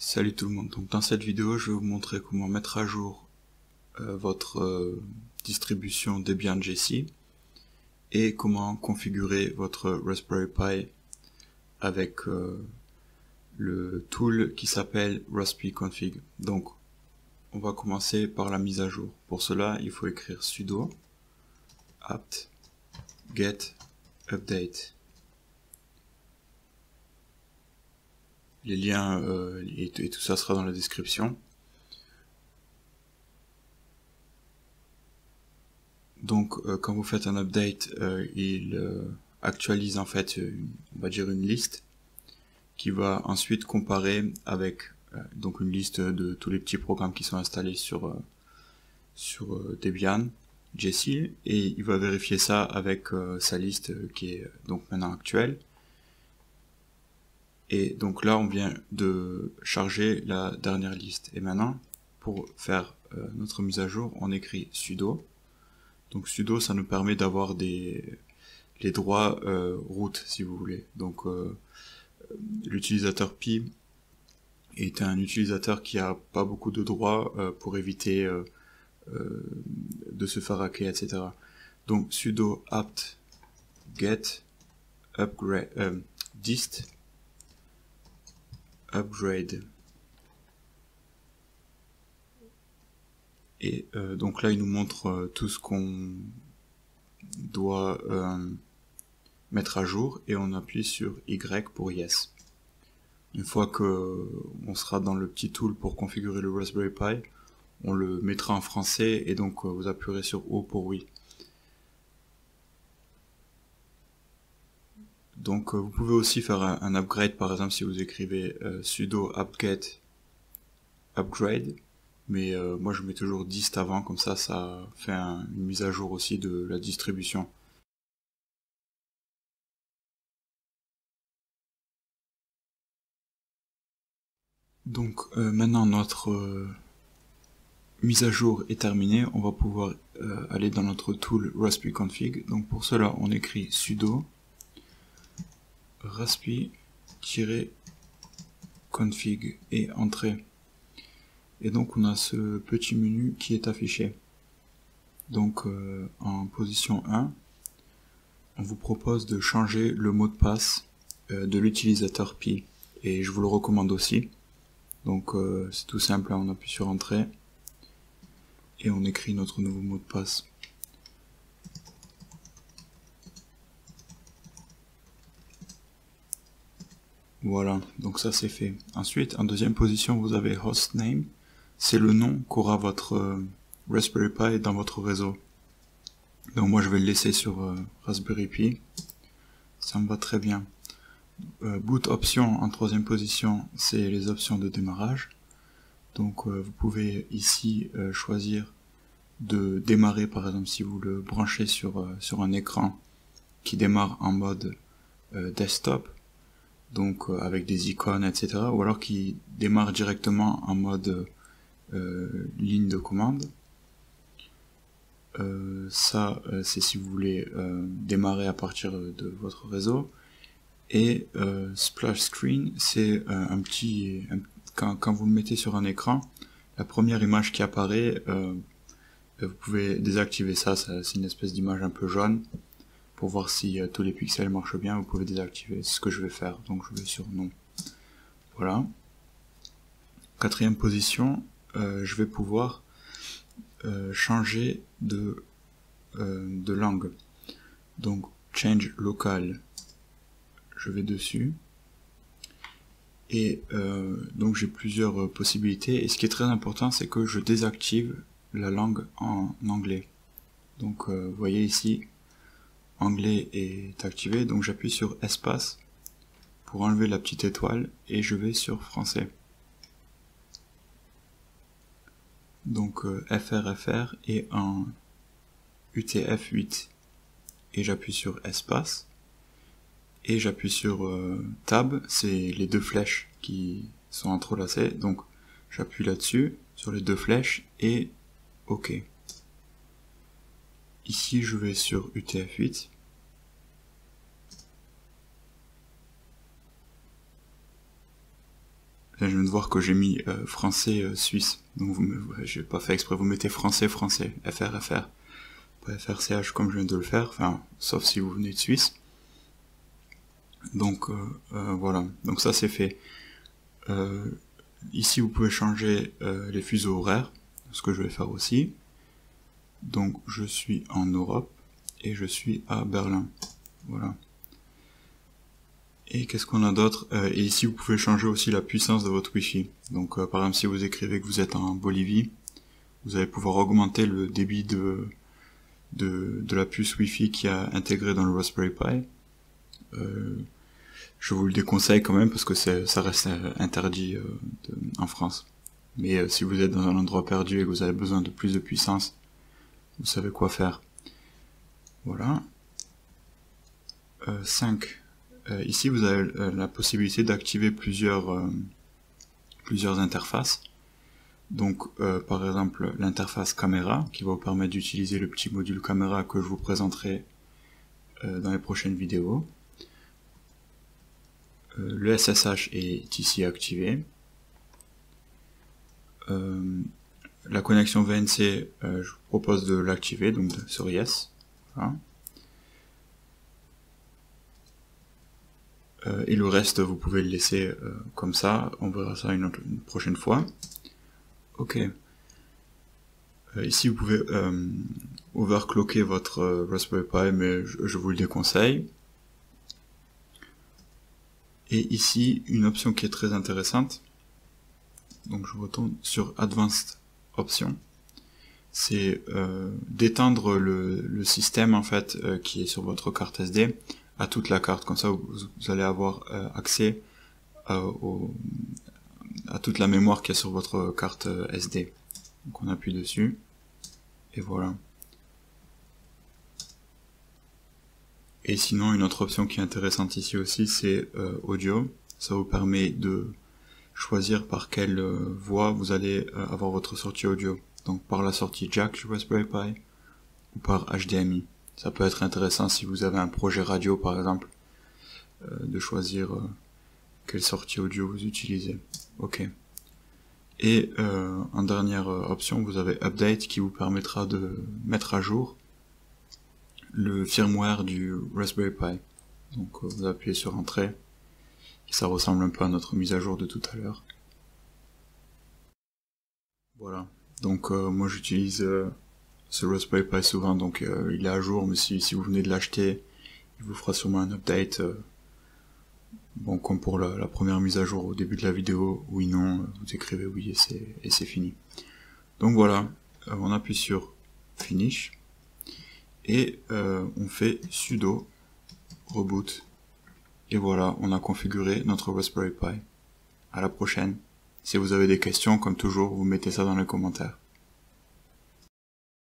Salut tout le monde, donc dans cette vidéo je vais vous montrer comment mettre à jour votre distribution Debian Jessie et comment configurer votre Raspberry Pi avec le tool qui s'appelle raspiconfig. Donc on va commencer par la mise à jour. Pour cela il faut écrire sudo apt get update. Les liens et tout ça sera dans la description. Donc quand vous faites un update, il actualise en fait on va dire une liste qui va ensuite comparer avec donc une liste de tous les petits programmes qui sont installés sur Debian Jessie, et il va vérifier ça avec sa liste qui est donc maintenant actuelle. Et donc là on vient de charger la dernière liste, et maintenant pour faire notre mise à jour on écrit sudo. Donc sudo ça nous permet d'avoir les droits root si vous voulez. Donc l'utilisateur Pi est un utilisateur qui a pas beaucoup de droits pour éviter de se faire hacker, etc. Donc sudo apt get upgrade dist upgrade, et donc là il nous montre tout ce qu'on doit mettre à jour, et on appuie sur Y pour yes. Une fois que on sera dans le petit tool pour configurer le Raspberry Pi, on le mettra en français, et donc vous appuierez sur O pour oui. Donc vous pouvez aussi faire un upgrade, par exemple si vous écrivez sudo apt-get upgrade, mais moi je mets toujours dist avant, comme ça fait une mise à jour aussi de la distribution. Donc maintenant notre mise à jour est terminée, on va pouvoir aller dans notre tool raspiconfig. Donc pour cela on écrit sudo raspi-config et entrée. Et donc on a ce petit menu qui est affiché. Donc en position 1, on vous propose de changer le mot de passe de l'utilisateur Pi, et je vous le recommande aussi. Donc c'est tout simple, on appuie sur entrée et on écrit notre nouveau mot de passe. Voilà, donc ça c'est fait. Ensuite, en deuxième position, vous avez hostname, c'est le nom qu'aura votre Raspberry Pi dans votre réseau. Donc moi je vais le laisser sur Raspberry Pi, ça me va très bien. Boot option en troisième position, c'est les options de démarrage. Donc vous pouvez ici choisir de démarrer, par exemple si vous le branchez sur un écran qui démarre en mode desktop, donc avec des icônes, etc., ou alors qui démarre directement en mode ligne de commande. Ça c'est si vous voulez démarrer à partir de votre réseau. Et splash screen, c'est quand vous le mettez sur un écran, la première image qui apparaît, vous pouvez désactiver ça, c'est une espèce d'image un peu jaune. Pour voir si tous les pixels marchent bien, vous pouvez désactiver, c'est ce que je vais faire, donc je vais sur non. Voilà. Quatrième position, je vais pouvoir changer de langue. Donc change local, je vais dessus, et donc j'ai plusieurs possibilités, et ce qui est très important c'est que je désactive la langue en anglais. Donc vous voyez ici, anglais est activé, donc j'appuie sur espace pour enlever la petite étoile et je vais sur français. Donc FRFR est en UTF-8 et j'appuie sur espace et j'appuie sur tab, c'est les deux flèches qui sont entrelacées, donc j'appuie là-dessus sur les deux flèches et OK. Ici je vais sur UTF-8. Là, je viens de voir que j'ai mis français suisse. Donc j'ai pas fait exprès, vous mettez français français, FR, pas FRCH comme je viens de le faire, enfin sauf si vous venez de Suisse. Donc voilà, donc ça c'est fait. Ici vous pouvez changer les fuseaux horaires, ce que je vais faire aussi. Donc je suis en Europe et je suis à Berlin. Voilà. Et qu'est-ce qu'on a d'autre? Et ici vous pouvez changer aussi la puissance de votre Wi-Fi. Donc par exemple si vous écrivez que vous êtes en Bolivie, vous allez pouvoir augmenter le débit de la puce Wi-Fi qui est intégrée dans le Raspberry Pi. Je vous le déconseille quand même parce que ça reste interdit en France. Mais si vous êtes dans un endroit perdu et que vous avez besoin de plus de puissance, vous savez quoi faire. Voilà. 5. Ici vous avez la possibilité d'activer plusieurs interfaces. Donc par exemple l'interface caméra qui va vous permettre d'utiliser le petit module caméra que je vous présenterai dans les prochaines vidéos. Le SSH est ici activé. La connexion VNC, je vous propose de l'activer, donc sur Yes. Voilà. Et le reste, vous pouvez le laisser comme ça, on verra ça une prochaine fois. Ok. Ici, vous pouvez overclocker votre Raspberry Pi, mais je vous le déconseille. Et ici, une option qui est très intéressante. Donc je retourne sur Advanced Options. C'est d'étendre le système en fait qui est sur votre carte SD à toute la carte. Comme ça, vous allez avoir accès à toute la mémoire qui est sur votre carte SD. Donc on appuie dessus et voilà. Et sinon, une autre option qui est intéressante ici aussi, c'est audio. Ça vous permet de choisir par quelle voie vous allez avoir votre sortie audio. Donc par la sortie jack du Raspberry Pi ou par HDMI. Ça peut être intéressant si vous avez un projet radio par exemple, de choisir quelle sortie audio vous utilisez. Ok. Et en dernière option, vous avez Update qui vous permettra de mettre à jour le firmware du Raspberry Pi. Donc vous appuyez sur Entrée, et ça ressemble un peu à notre mise à jour de tout à l'heure. Voilà, donc moi j'utilise ce Raspberry Pi souvent, donc il est à jour, mais si vous venez de l'acheter, il vous fera sûrement un update, bon comme pour la première mise à jour au début de la vidéo, oui non, vous écrivez oui et c'est fini. Donc voilà, on appuie sur Finish, et on fait sudo reboot, et voilà, on a configuré notre Raspberry Pi. À la prochaine. Si vous avez des questions, comme toujours, vous mettez ça dans les commentaires.